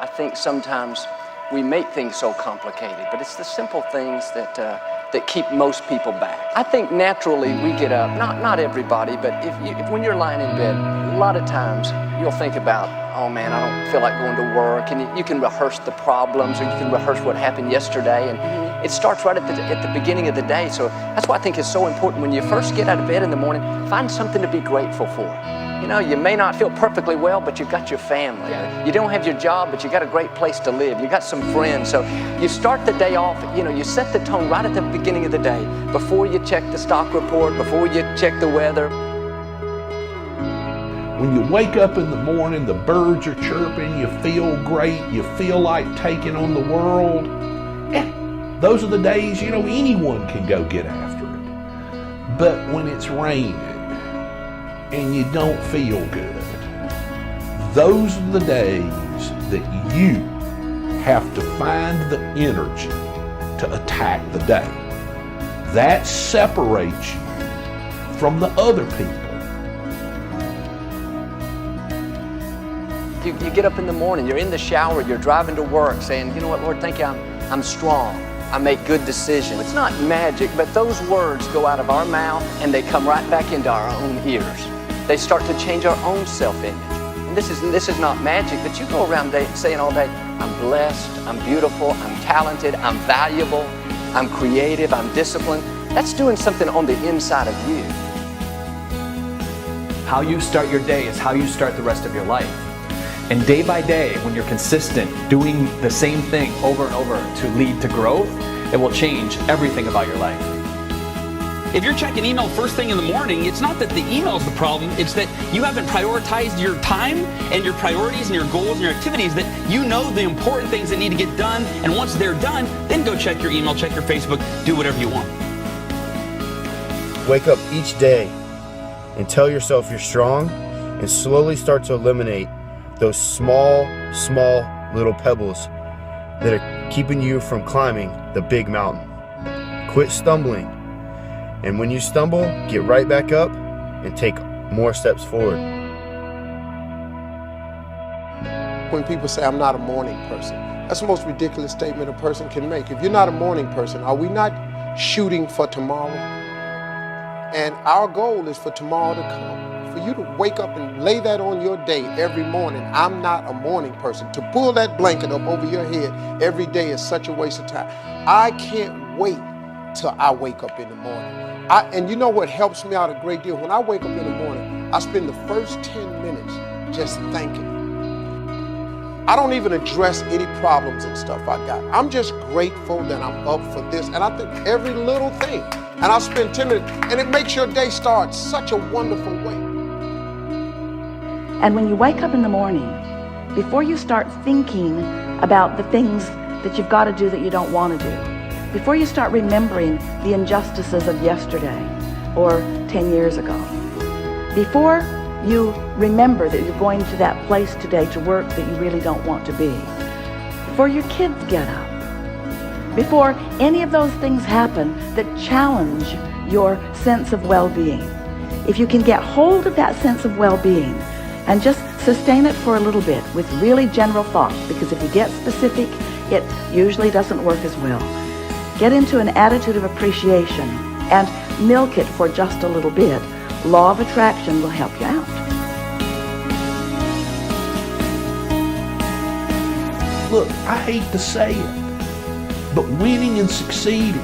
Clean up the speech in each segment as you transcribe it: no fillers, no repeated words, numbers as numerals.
I think sometimes we make things so complicated, but it's the simple things that keep most people back. I think naturally we get up, not everybody, but if when you're lying in bed, a lot of times you'll think about, oh man, I don't feel like going to work, and you can rehearse the problems, or you can rehearse what happened yesterday, and it starts right at the beginning of the day. So that's why I think it's so important when you first get out of bed in the morning, find something to be grateful for. You know, you may not feel perfectly well, but you've got your family. You don't have your job, but you got a great place to live. You got some friends. So you start the day off, you set the tone right at the beginning of the day, before you check the stock report, before you check the weather. When you wake up in the morning, the birds are chirping, you feel great, you feel like taking on the world. Those are the days, anyone can go get after it. But when it's raining and you don't feel good, those are the days that you have to find the energy to attack the day. That separates you from the other people. You get up in the morning, you're in the shower, you're driving to work saying, you know what, Lord, thank you, I'm strong. I make good decisions. It's not magic, but those words go out of our mouth and they come right back into our own ears. They start to change our own self-image. And this is not magic, but you go around saying all day, I'm blessed, I'm beautiful, I'm talented, I'm valuable, I'm creative, I'm disciplined. That's doing something on the inside of you. How you start your day is how you start the rest of your life. And day by day, when you're consistent, doing the same thing over and over to lead to growth, it will change everything about your life. If you're checking email first thing in the morning, it's not that the email is the problem, it's that you haven't prioritized your time and your priorities and your goals and your activities, that you know the important things that need to get done, and once they're done, then go check your email, check your Facebook, do whatever you want. Wake up each day and tell yourself you're strong, and slowly start to eliminate those small little pebbles that are keeping you from climbing the big mountain. Quit stumbling, and when you stumble, get right back up and take more steps forward. When people say I'm not a morning person, that's the most ridiculous statement a person can make. If you're not a morning person, are we not shooting for tomorrow? And our goal is for tomorrow to come. For you to wake up and lay that on your day every morning. I'm not a morning person. To pull that blanket up over your head every day is such a waste of time. I can't wait till I wake up in the morning. And you know what helps me out a great deal? When I wake up in the morning, I spend the first 10 minutes just thanking. I don't even address any problems and stuff I got. I'm just grateful that I'm up for this. And I think every little thing. And I'll spend 10 minutes, and it makes your day start such a wonderful way. And when you wake up in the morning, before you start thinking about the things that you've got to do that you don't want to do, before you start remembering the injustices of yesterday or 10 years ago, before you remember that you're going to that place today to work that you really don't want to be, before your kids get up, before any of those things happen that challenge your sense of well-being, if you can get hold of that sense of well-being and just sustain it for a little bit with really general thoughts, because if you get specific, it usually doesn't work as well. Get into an attitude of appreciation and milk it for just a little bit. Law of attraction will help you out. Look, I hate to say it, but winning and succeeding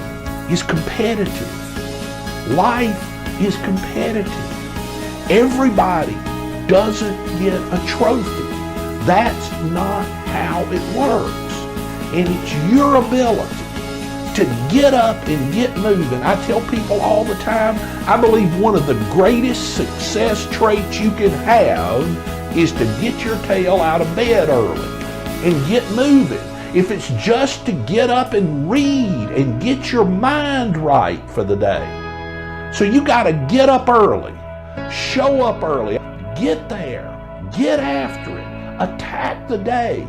is competitive. Life is competitive. Everybody doesn't get a trophy. That's not how it works. And it's your ability to get up and get moving. I tell people all the time, I believe one of the greatest success traits you can have is to get your tail out of bed early and get moving. If it's just to get up and read and get your mind right for the day. So you got to get up early, show up early, get there, get after it, attack the day,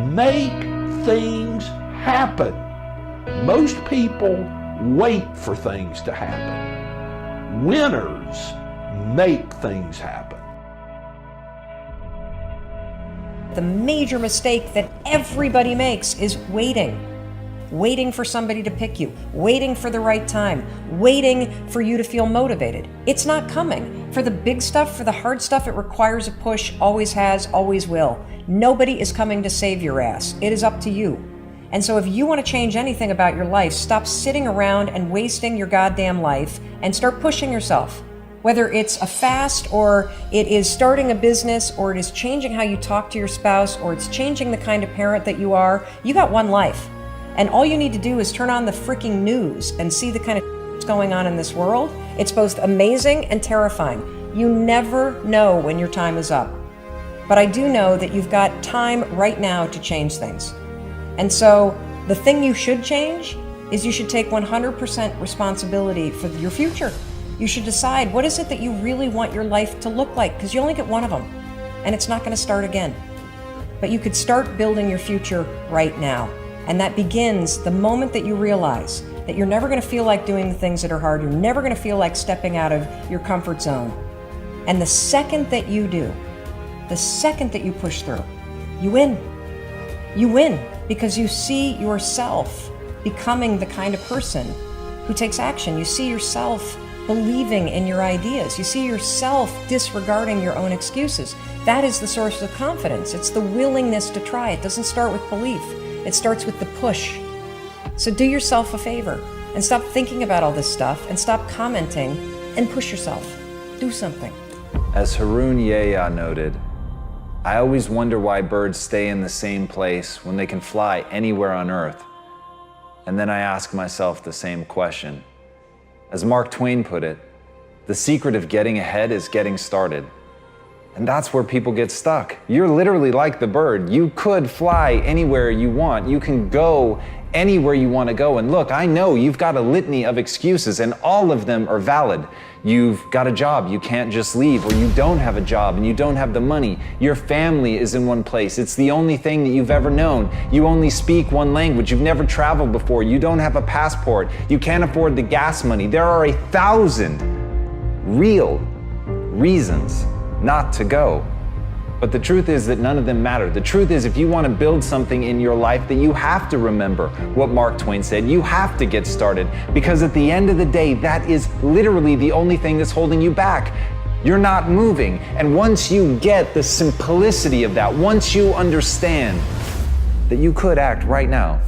make things happen. Most people wait for things to happen. Winners make things happen. The major mistake that everybody makes is waiting. Waiting for somebody to pick you, waiting for the right time, waiting for you to feel motivated. It's not coming. For the big stuff, for the hard stuff, it requires a push, always has, always will. Nobody is coming to save your ass. It is up to you. And so if you want to change anything about your life, stop sitting around and wasting your goddamn life and start pushing yourself. Whether it's a fast, or it is starting a business, or it is changing how you talk to your spouse, or it's changing the kind of parent that you are, you got one life. And all you need to do is turn on the freaking news and see the kind of that's going on in this world. It's both amazing and terrifying. You never know when your time is up. But I do know that you've got time right now to change things. And so the thing you should change is you should take 100% responsibility for your future. You should decide, what is it that you really want your life to look like? Because you only get one of them, and it's not going to start again. But you could start building your future right now. And that begins the moment that you realize that you're never going to feel like doing the things that are hard. You're never going to feel like stepping out of your comfort zone. And the second that you do, the second that you push through, you win. You win because you see yourself becoming the kind of person who takes action. You see yourself believing in your ideas. You see yourself disregarding your own excuses. That is the source of confidence. It's the willingness to try. It doesn't start with belief. It starts with the push. So do yourself a favor and stop thinking about all this stuff and stop commenting and push yourself. Do something. As Harun Yahya noted, I always wonder why birds stay in the same place when they can fly anywhere on Earth. And then I ask myself the same question. As Mark Twain put it, the secret of getting ahead is getting started. And that's where people get stuck. You're literally like the bird. You could fly anywhere you want. You can go anywhere you want to go. And look, I know you've got a litany of excuses, and all of them are valid. You've got a job, you can't just leave, or you don't have a job and you don't have the money. Your family is in one place. It's the only thing that you've ever known. You only speak one language. You've never traveled before. You don't have a passport. You can't afford the gas money. There are 1,000 real reasons not to go. But the truth is that none of them matter. The truth is, if you want to build something in your life, that you have to remember what Mark Twain said. You have to get started, because at the end of the day, that is literally the only thing that's holding you back. You're not moving. And once you get the simplicity of that, once you understand that you could act right now,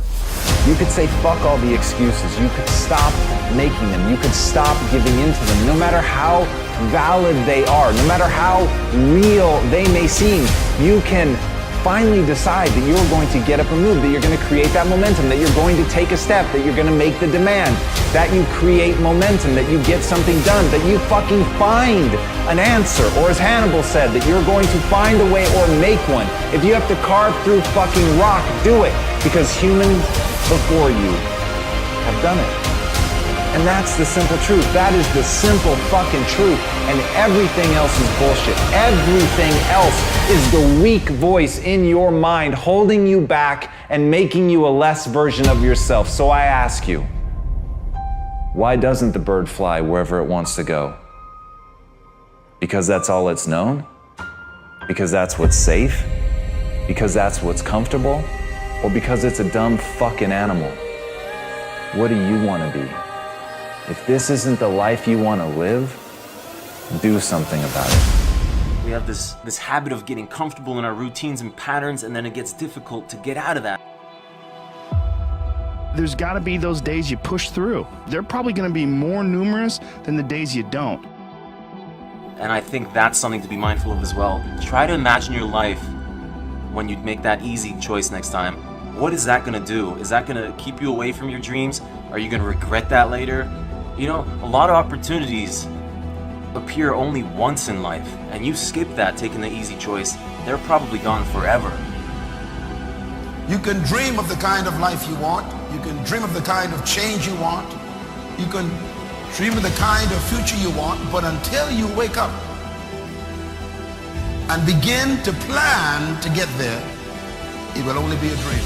you could say fuck all the excuses. You could stop making them. You could stop giving into them, no matter how valid they are, no matter how real they may seem. You can finally decide that you're going to get up and move, that you're going to create that momentum, that you're going to take a step, that you're going to make the demand, that you create momentum, that you get something done, that you fucking find an answer, or as Hannibal said, that you're going to find a way or make one. If you have to carve through fucking rock, do it, because humans before you have done it. And that's the simple truth. That is the simple fucking truth. And everything else is bullshit. Everything else is the weak voice in your mind holding you back and making you a less version of yourself. So I ask you, why doesn't the bird fly wherever it wants to go? Because that's all it's known? Because that's what's safe? Because that's what's comfortable? Or because it's a dumb fucking animal? What do you want to be? If this isn't the life you want to live, do something about it. We have this habit of getting comfortable in our routines and patterns, and then it gets difficult to get out of that. There's got to be those days you push through. They're probably going to be more numerous than the days you don't. And I think that's something to be mindful of as well. Try to imagine your life when you make that easy choice next time. What is that going to do? Is that going to keep you away from your dreams? Are you going to regret that later? You know, a lot of opportunities appear only once in life, and you skip that, taking the easy choice, they're probably gone forever. You can dream of the kind of life you want. You can dream of the kind of change you want. You can dream of the kind of future you want, but until you wake up and begin to plan to get there, it will only be a dream.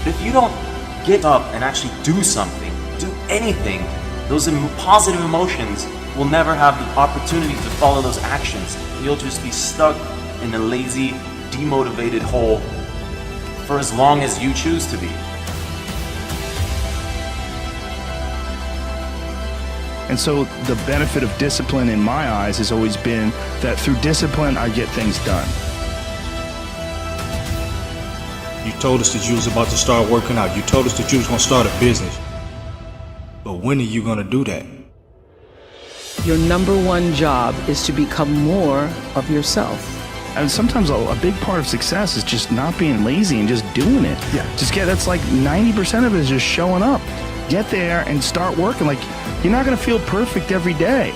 If you don't get up and actually do something, do anything, those positive emotions will never have the opportunity to follow those actions. You'll just be stuck in a lazy demotivated hole for as long as you choose to be. And so the benefit of discipline in my eyes has always been that through discipline, I get things done. You told us that you was about to start working out. You told us that you was going to start a business. But when are you going to do that? Your number one job is to become more of yourself. And sometimes a big part of success is just not being lazy and just doing it. Yeah. That's like 90% of it is just showing up. Get there and start working. Like, you're not going to feel perfect every day.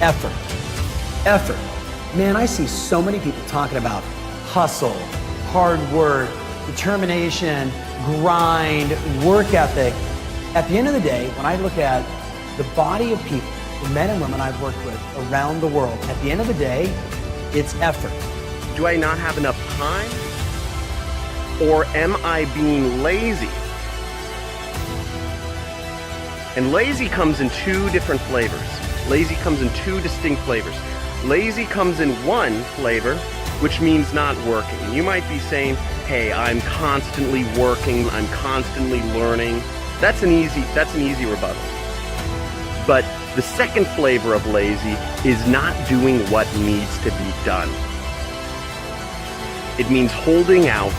Effort. Man, I see so many people talking about hustle, hard work, determination, grind, work ethic. At the end of the day, when I look at the body of people, the men and women I've worked with around the world, at the end of the day, it's effort. Do I not have enough time? Or am I being lazy? And lazy comes in two different flavors. Lazy comes in two distinct flavors. Lazy comes in one flavor, which means not working. And you might be saying, hey, I'm constantly working, I'm constantly learning. That's an easy rebuttal. But the second flavor of lazy is not doing what needs to be done. It means holding out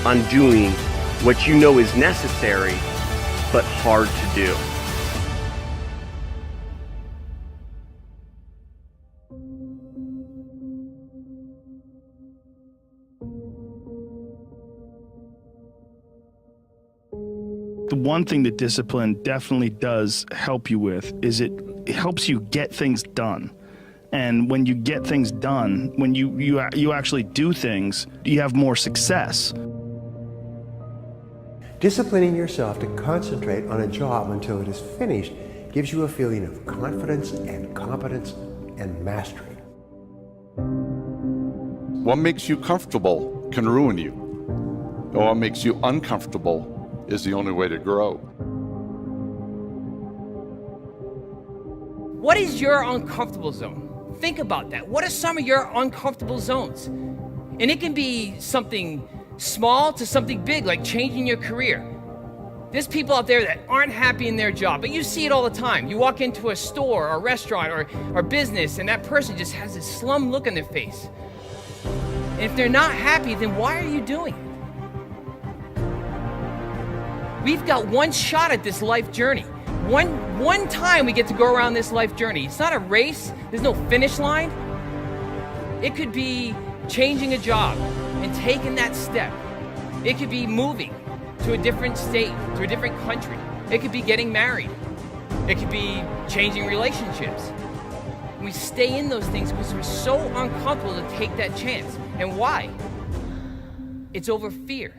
on doing what you know is necessary but hard to do. The one thing that discipline definitely does help you with is it helps you get things done. And when you get things done, when you actually do things, you have more success. Disciplining yourself to concentrate on a job until it is finished gives you a feeling of confidence and competence and mastery. What makes you comfortable can ruin you. And what makes you uncomfortable is the only way to grow. What is your uncomfortable zone? Think about that. What are some of your uncomfortable zones? And it can be something small to something big, like changing your career. There's people out there that aren't happy in their job, but you see it all the time. You walk into a store or a restaurant or business, and that person just has this slum look on their face. And if they're not happy, then why are you doing it? We've got one shot at this life journey. One time we get to go around this life journey. It's not a race. There's no finish line. It could be changing a job and taking that step. It could be moving to a different state, to a different country. It could be getting married. It could be changing relationships. And we stay in those things because we're so uncomfortable to take that chance. And why? It's over fear.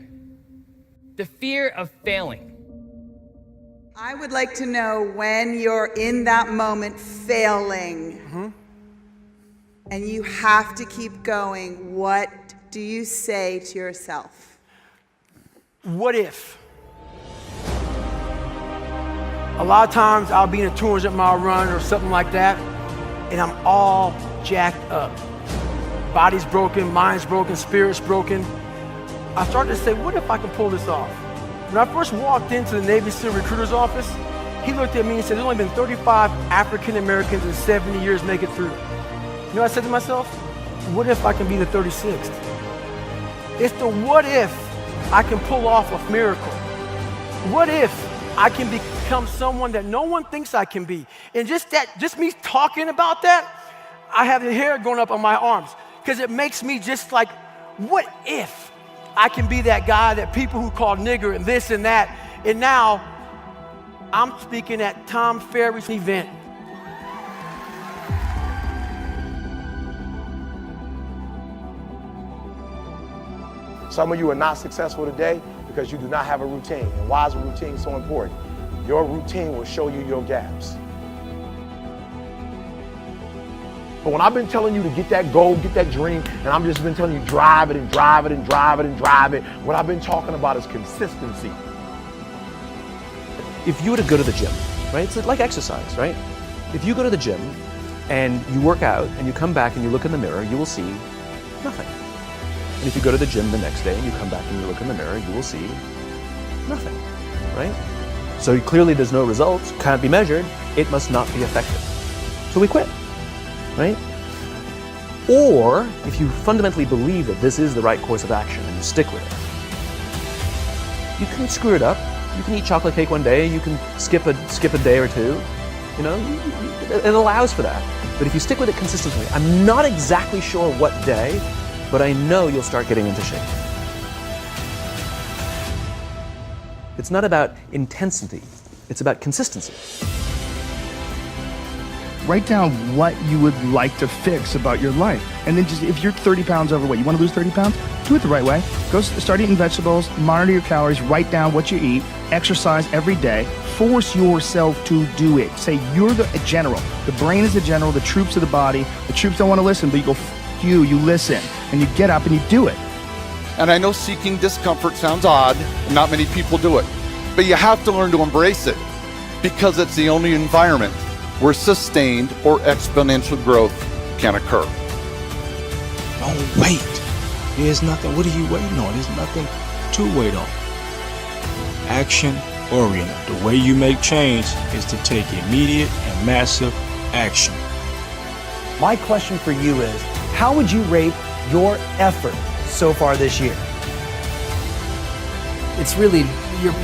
The fear of failing. I would like to know when you're in that moment failing and you have to keep going, what do you say to yourself? What if? A lot of times I'll be in a 200-mile run or something like that, and I'm all jacked up. Body's broken, mind's broken, spirit's broken. I started to say, what if I can pull this off? When I first walked into the Navy SEAL recruiter's office, he looked at me and said, there's only been 35 African Americans in 70 years make it through. You know what I said to myself? What if I can be the 36th? It's the what if I can pull off a miracle. What if I can become someone that no one thinks I can be? And just me talking about that, I have the hair going up on my arms because it makes me just like, what if I can be that guy that people who call nigger and this and that, and now I'm speaking at Tom Ferry's event. Some of you are not successful today because you do not have a routine. And why is a routine so important? Your routine will show you your gaps. But when I've been telling you to get that goal, get that dream, and I've just been telling you drive it and drive it and drive it and drive it, what I've been talking about is consistency. If you were to go to the gym, right? It's like exercise, right? If you go to the gym and you work out and you come back and you look in the mirror, you will see Nothing. And if you go to the gym the next day and you come back and you look in the mirror, you will see nothing, right? So clearly there's no results, can't be measured, it must not be effective. So we quit, right? Or if you fundamentally believe that this is the right course of action and you stick with it, you can screw it up. You can eat chocolate cake one day, you can skip a day or two. You know, it allows for that. But if you stick with it consistently, I'm not exactly sure what day, but I know you'll start getting into shape. It's not about intensity, it's about consistency. Write down what you would like to fix about your life. And then just, if you're 30 pounds overweight, you want to lose 30 pounds? Do it the right way. Go start eating vegetables, monitor your calories, write down what you eat, exercise every day, force yourself to do it. Say you're the general. The brain is the general, the troops are the body. The troops don't want to listen, but you go, you listen, and you get up and you do it. And I know seeking discomfort sounds odd, and not many people do it. But you have to learn to embrace it, because it's the only environment where sustained or exponential growth can occur. Don't wait. There's nothing, what are you waiting on? There's nothing to wait on. Action oriented. The way you make change is to take immediate and massive action. My question for you is, how would you rate your effort so far this year? It's really,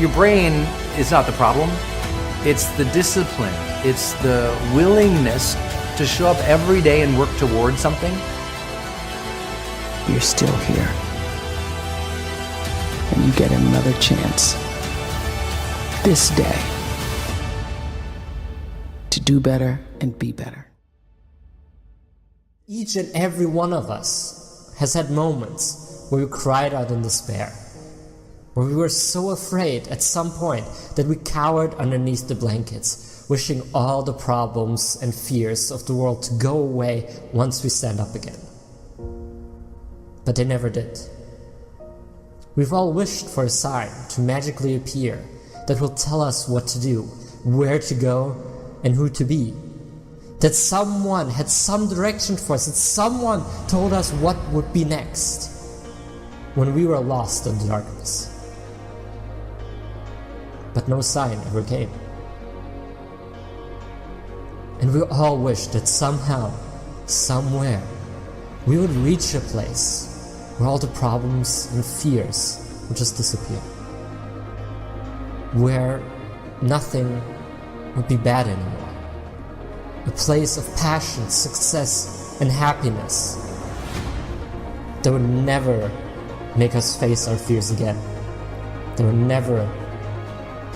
your brain is not the problem. It's the discipline. It's the willingness to show up every day and work towards something. You're still here. And you get another chance this day to do better and be better. Each and every one of us has had moments where we cried out in despair, where we were so afraid at some point that we cowered underneath the blankets, wishing all the problems and fears of the world to go away once we stand up again. But they never did. We've all wished for a sign to magically appear that will tell us what to do, where to go, and who to be. That someone had some direction for us, that someone told us what would be next when we were lost in the darkness. But no sign ever came. And we all wished that somehow, somewhere, we would reach a place where all the problems and fears would just disappear. Where nothing would be bad anymore. A place of passion, success, and happiness that would never make us face our fears again. That would never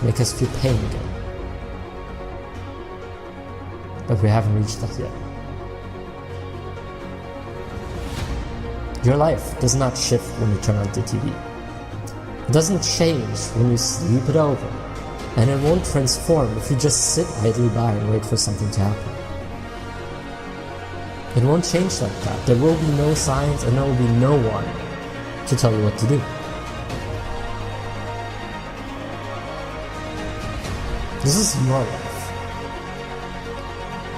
make us feel pain again. But we haven't reached that yet. Your life does not shift when you turn on the TV. It doesn't change when you sleep it over. And it won't transform if you just sit idly by and wait for something to happen. It won't change like that. There will be no signs and there will be no one to tell you what to do. This is your life.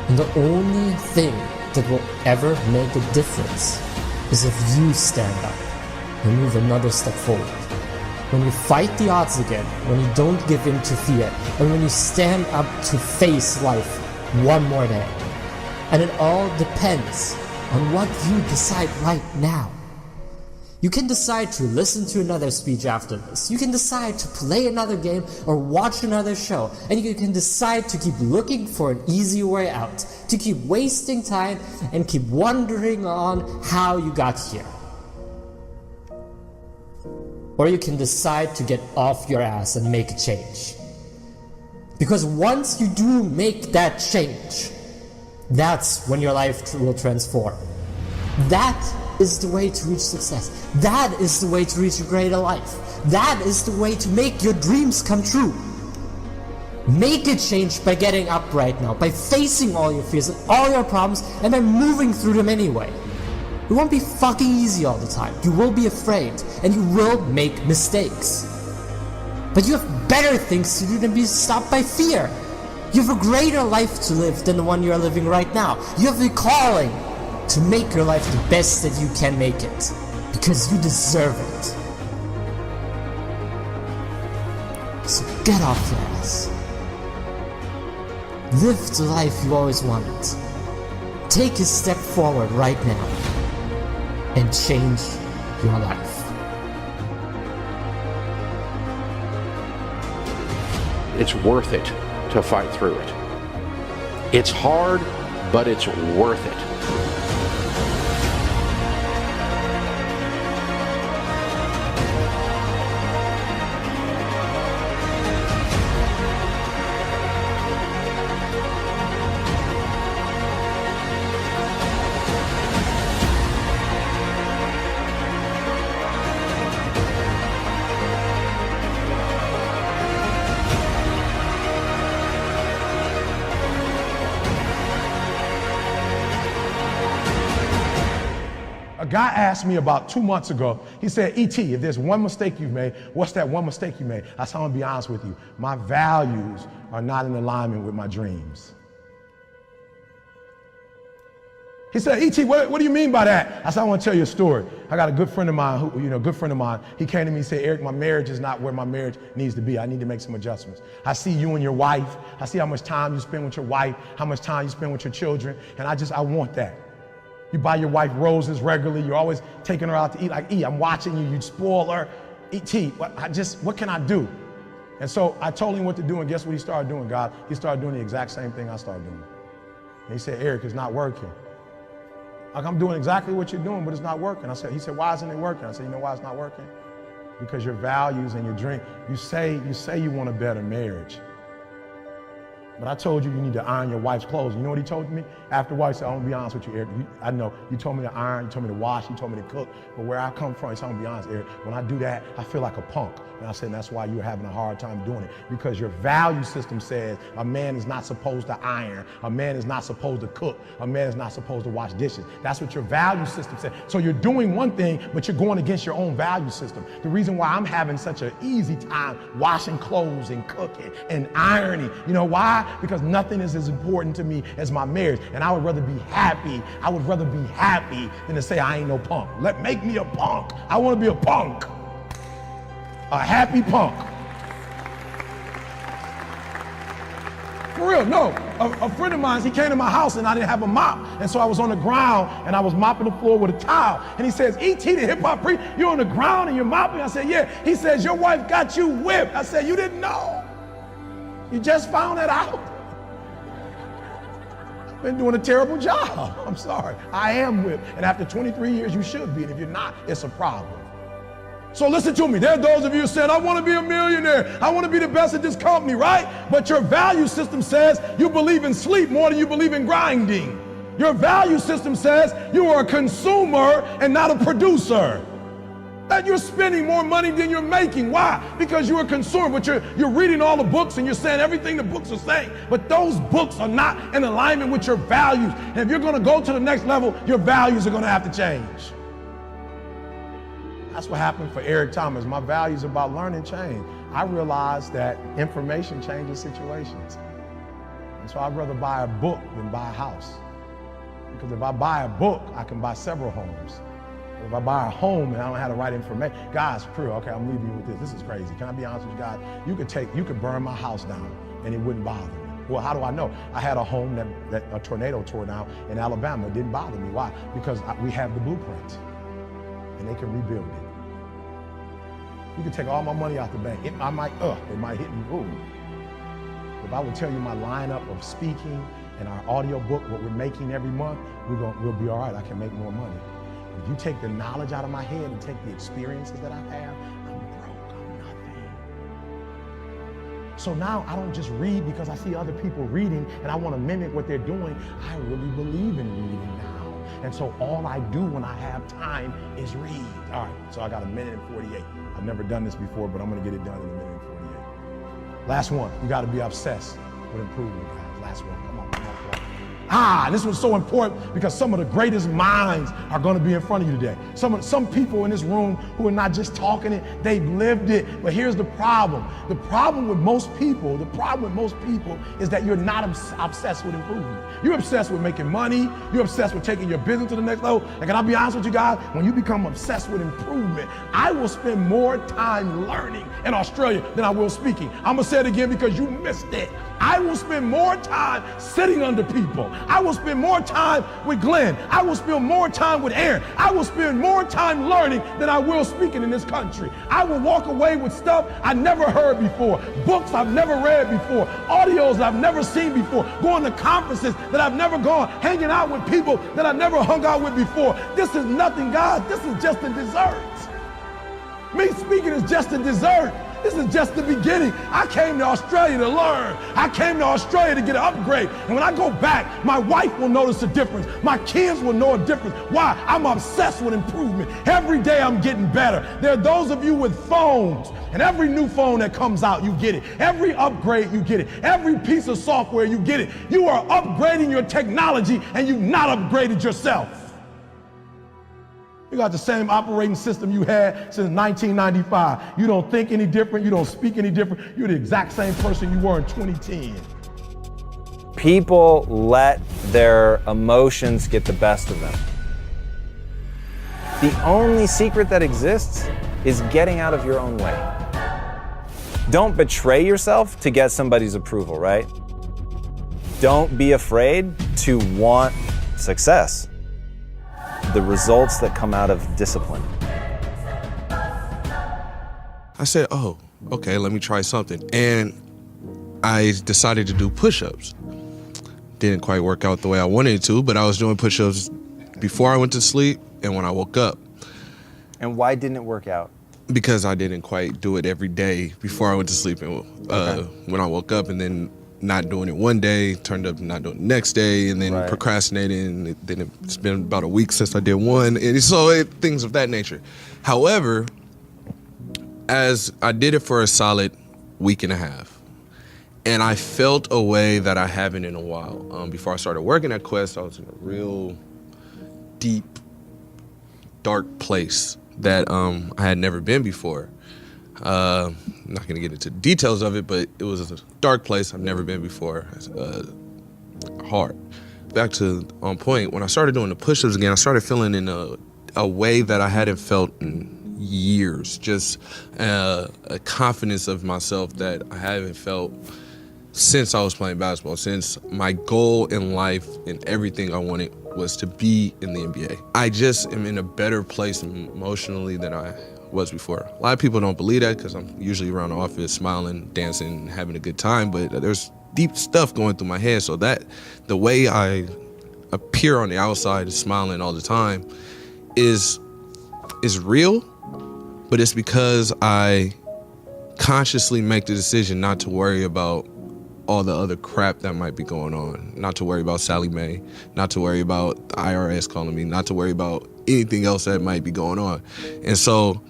And the only thing that will ever make a difference is if you stand up and move another step forward. When you fight the odds again, when you don't give in to fear, and when you stand up to face life one more day. And it all depends on what you decide right now. You can decide to listen to another speech after this. You can decide to play another game or watch another show. And you can decide to keep looking for an easy way out. To keep wasting time and keep wondering on how you got here. Or you can decide to get off your ass and make a change. Because once you do make that change, that's when your life will transform. That is the way to reach success. That is the way to reach a greater life. That is the way to make your dreams come true. Make a change by getting up right now, by facing all your fears and all your problems, and by moving through them anyway. It won't be fucking easy all the time. You will be afraid, and you will make mistakes. But you have better things to do than be stopped by fear. You have a greater life to live than the one you are living right now. You have a calling. to make your life the best that you can make it, because you deserve it. So get off your ass. Live the life you always wanted. Take a step forward right now and change your life. It's worth it to fight through it. It's hard, but it's worth it. A guy asked me about 2 months ago, he said, E.T., if there's one mistake you've made, what's that one mistake you made? I said, I'm gonna be honest with you. My values are not in alignment with my dreams. He said, E.T., what do you mean by that? I said, I want to tell you a story. I got a good friend of mine, he came to me and said, Eric, my marriage is not where my marriage needs to be. I need to make some adjustments. I see you and your wife. I see how much time you spend with your wife, how much time you spend with your children, and I want that. You buy your wife roses regularly. You're always taking her out to eat. Like, I'm watching you. You spoil her. E.T., what can I do? And so I told him what to do, and guess what he started doing, God? He started doing the exact same thing I started doing. And he said, Eric, it's not working. Like, I'm doing exactly what you're doing, but it's not working. He said, why isn't it working? I said, you know why it's not working? Because your values and your dream, you say you want a better marriage. But I told you need to iron your wife's clothes. You know what he told me? After a while, he said, I'm gonna be honest with you, Eric. I know, you told me to iron, you told me to wash, you told me to cook, but where I come from, he said, I'm gonna be honest, Eric, when I do that, I feel like a punk. And I said, that's why you're having a hard time doing it. Because your value system says a man is not supposed to iron, a man is not supposed to cook, a man is not supposed to wash dishes. That's what your value system says. So you're doing one thing, but you're going against your own value system. The reason why I'm having such an easy time washing clothes and cooking and ironing, you know why? Because nothing is as important to me as my marriage. And I would rather be happy. I would rather be happy than to say I ain't no punk. Make me a punk. I want to be a punk. A happy punk. For real, no. A friend of mine, he came to my house and I didn't have a mop. And so I was on the ground and I was mopping the floor with a towel. And he says, E.T., the hip hop priest, you're on the ground and you're mopping? I said, yeah. He says, your wife got you whipped. I said, you didn't know. You just found that out. I've been doing a terrible job. I'm sorry. I am whipped. And after 23 years, you should be. And if you're not, it's a problem. So listen to me. There are those of you who said, I want to be a millionaire. I want to be the best at this company, right? But your value system says you believe in sleep more than you believe in grinding. Your value system says you are a consumer and not a producer. That you're spending more money than you're making. Why? Because you're a consumer, but you're reading all the books and you're saying everything the books are saying. But those books are not in alignment with your values. And if you're going to go to the next level, your values are going to have to change. That's what happened for Eric Thomas. My values about learning changed. I realized that information changes situations. And so I'd rather buy a book than buy a house. Because if I buy a book, I can buy several homes. If I buy a home and I don't have the right information, guys, crew, okay, I'm leaving you with this. This is crazy. Can I be honest with you guys? You could burn my house down and it wouldn't bother me. Well, how do I know? I had a home that a tornado tore down in Alabama. It didn't bother me. Why? Because we have the blueprint and they can rebuild it. You can take all my money out the bank. It might hit me. Ooh. If I would tell you my lineup of speaking and our audio book, what we're making every month, we'll be all right. I can make more money. If you take the knowledge out of my head and take the experiences that I have, I'm broke, I'm nothing. So now I don't just read because I see other people reading and I want to mimic what they're doing. I really believe in reading now. And so all I do when I have time is read. All right, so I got 1:48. I've never done this before, but I'm gonna get it done in 1:48. Last one, you gotta be obsessed with improvement, guys. Last one, come on. And this was so important because some of the greatest minds are going to be in front of you today. Some people in this room who are not just talking it, they've lived it. But here's the problem. The problem with most people is that you're not obsessed with improvement. You're obsessed with making money. You're obsessed with taking your business to the next level. And can I be honest with you guys? When you become obsessed with improvement, I will spend more time learning in Australia than I will speaking. I'm going to say it again because you missed it. I will spend more time sitting under people. I will spend more time with Glenn. I will spend more time with Aaron. I will spend more time learning than I will speaking in this country. I will walk away with stuff I never heard before, books I've never read before, audios I've never seen before, going to conferences that I've never gone, hanging out with people that I've never hung out with before. This is nothing, God. This is just a dessert. Me speaking is just a dessert. This is just the beginning. I came to Australia to learn. I came to Australia to get an upgrade. And when I go back, my wife will notice a difference. My kids will know a difference. Why? I'm obsessed with improvement. Every day I'm getting better. There are those of you with phones, and every new phone that comes out, you get it. Every upgrade, you get it. Every piece of software, you get it. You are upgrading your technology, and you've not upgraded yourself. You got the same operating system you had since 1995. You don't think any different. You don't speak any different. You're the exact same person you were in 2010. People let their emotions get the best of them. The only secret that exists is getting out of your own way. Don't betray yourself to get somebody's approval, right? Don't be afraid to want success. The results that come out of discipline. I said, oh, okay, let me try something. And I decided to do push-ups. Didn't quite work out the way I wanted it to, but I was doing push-ups before I went to sleep and when I woke up. And why didn't it work out? Because I didn't quite do it every day before I went to sleep and when I woke up, and then not doing it one day, turned up not doing it the next day, and then procrastinating, and then it's been about a week since I did one, and so things of that nature. However, as I did it for a solid week and a half, and I felt a way that I haven't in a while. Before I started working at Quest, I was in a real deep, dark place that I had never been before. I'm not going to get into the details of it, but it was a dark place I've never been before. Hard. Back to on point, when I started doing the push-ups again, I started feeling in a way that I hadn't felt in years. Just a confidence of myself that I haven't felt since I was playing basketball, since my goal in life and everything I wanted was to be in the NBA. I just am in a better place emotionally than I was before. A lot of people don't believe that because I'm usually around the office smiling, dancing, having a good time, but there's deep stuff going through my head, so that the way I appear on the outside smiling all the time is real, but it's because I consciously make the decision not to worry about all the other crap that might be going on, not to worry about Sally Mae, not to worry about the IRS calling me, not to worry about anything else that might be going on. And so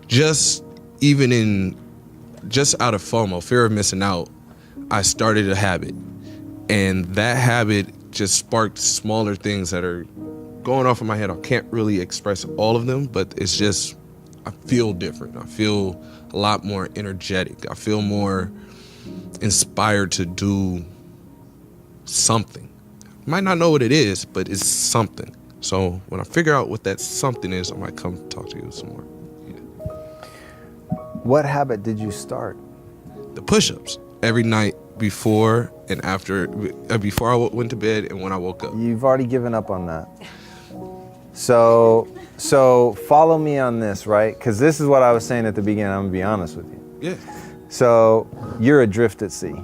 just out of FOMO, fear of missing out, I started a habit. And that habit just sparked smaller things that are going off in my head. I can't really express all of them, but it's just, I feel different. I feel a lot more energetic. I feel more inspired to do something. Might not know what it is, but it's something. So when I figure out what that something is, I might come talk to you some more. What habit did you start? The push-ups. Every night before and after, before I went to bed and when I woke up. You've already given up on that. So follow me on this, right? Because this is what I was saying at the beginning. I'm gonna be honest with you. Yeah. So you're adrift at sea.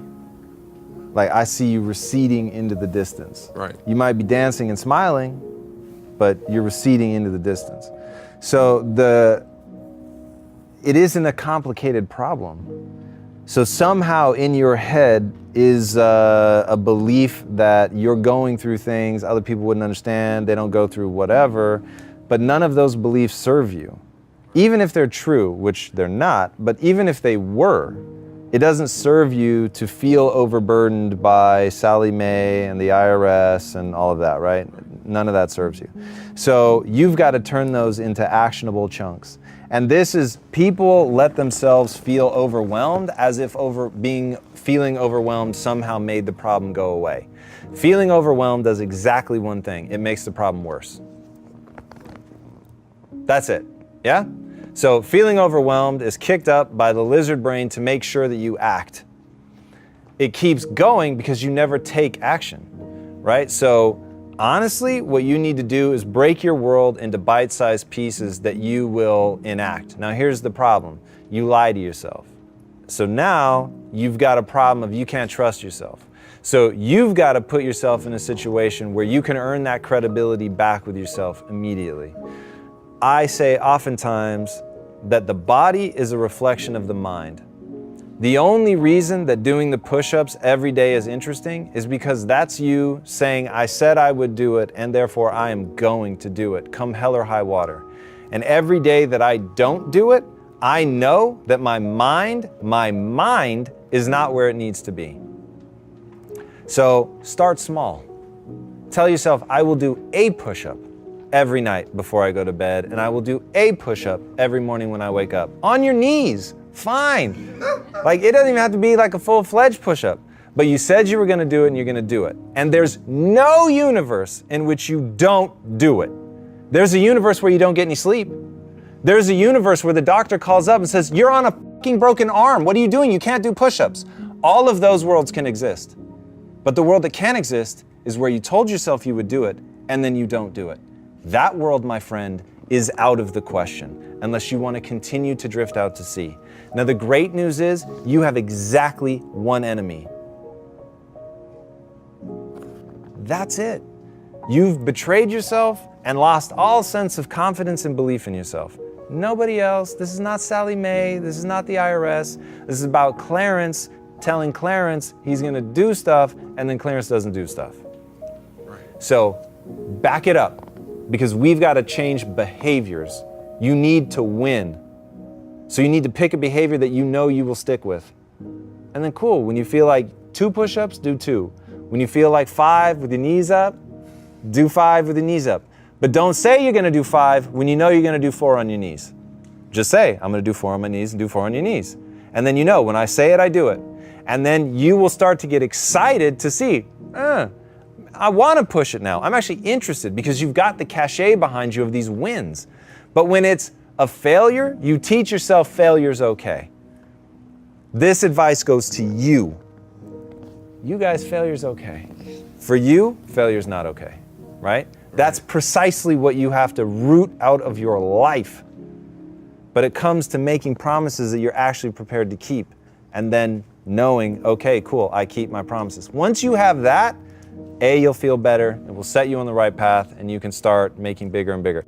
Like I see you receding into the distance. Right. You might be dancing and smiling, but you're receding into the distance. So it isn't a complicated problem. So somehow in your head is a belief that you're going through things other people wouldn't understand, they don't go through whatever, but none of those beliefs serve you. Even if they're true, which they're not, but even if they were, It doesn't serve you to feel overburdened by Sally Mae and the IRS and all of that, right? None of that serves you. So you've got to turn those into actionable chunks. And this is, people let themselves feel overwhelmed as if feeling overwhelmed somehow made the problem go away. Feeling overwhelmed does exactly one thing. It makes the problem worse. That's it, yeah? So feeling overwhelmed is kicked up by the lizard brain to make sure that you act. It keeps going because you never take action, right? So honestly, what you need to do is break your world into bite-sized pieces that you will enact. Now here's the problem. You lie to yourself. So now you've got a problem of you can't trust yourself. So you've got to put yourself in a situation where you can earn that credibility back with yourself immediately. I say oftentimes that the body is a reflection of the mind. The only reason that doing the push-ups every day is interesting is because that's you saying, I said I would do it, and therefore I am going to do it, come hell or high water. And every day that I don't do it, I know that my mind is not where it needs to be. So start small. Tell yourself, I will do a push-up every night before I go to bed, and I will do a push-up every morning when I wake up. On your knees, fine. Like, it doesn't even have to be like a full-fledged push-up, but you said you were gonna do it and you're gonna do it. And there's no universe in which you don't do it. There's a universe where you don't get any sleep. There's a universe where the doctor calls up and says, you're on a fucking broken arm. What are you doing? You can't do push-ups. All of those worlds can exist. But the world that can exist is where you told yourself you would do it and then you don't do it. That world, my friend, is out of the question unless you want to continue to drift out to sea. Now, the great news is you have exactly one enemy. That's it. You've betrayed yourself and lost all sense of confidence and belief in yourself. Nobody else. This is not Sally Mae. This is not the IRS. This is about Clarence telling Clarence he's going to do stuff, and then Clarence doesn't do stuff. So back it up, because we've got to change behaviors. You need to win. So you need to pick a behavior that you know you will stick with. And then cool, when you feel like 2 push-ups, do 2. When you feel like 5 with your knees up, do 5 with your knees up. But don't say you're gonna do 5 when you know you're gonna do 4 on your knees. Just say, I'm gonna do 4 on my knees and do 4 on your knees. And then you know, when I say it, I do it. And then you will start to get excited to see, I wanna push it now. I'm actually interested because you've got the cachet behind you of these wins. But when it's a failure, you teach yourself failure's okay. This advice goes to you. You guys, failure's okay. For you, failure's not okay, right? That's precisely what you have to root out of your life. But it comes to making promises that you're actually prepared to keep, and then knowing, okay, cool, I keep my promises. Once you have that, you'll feel better, it will set you on the right path, and you can start making bigger and bigger.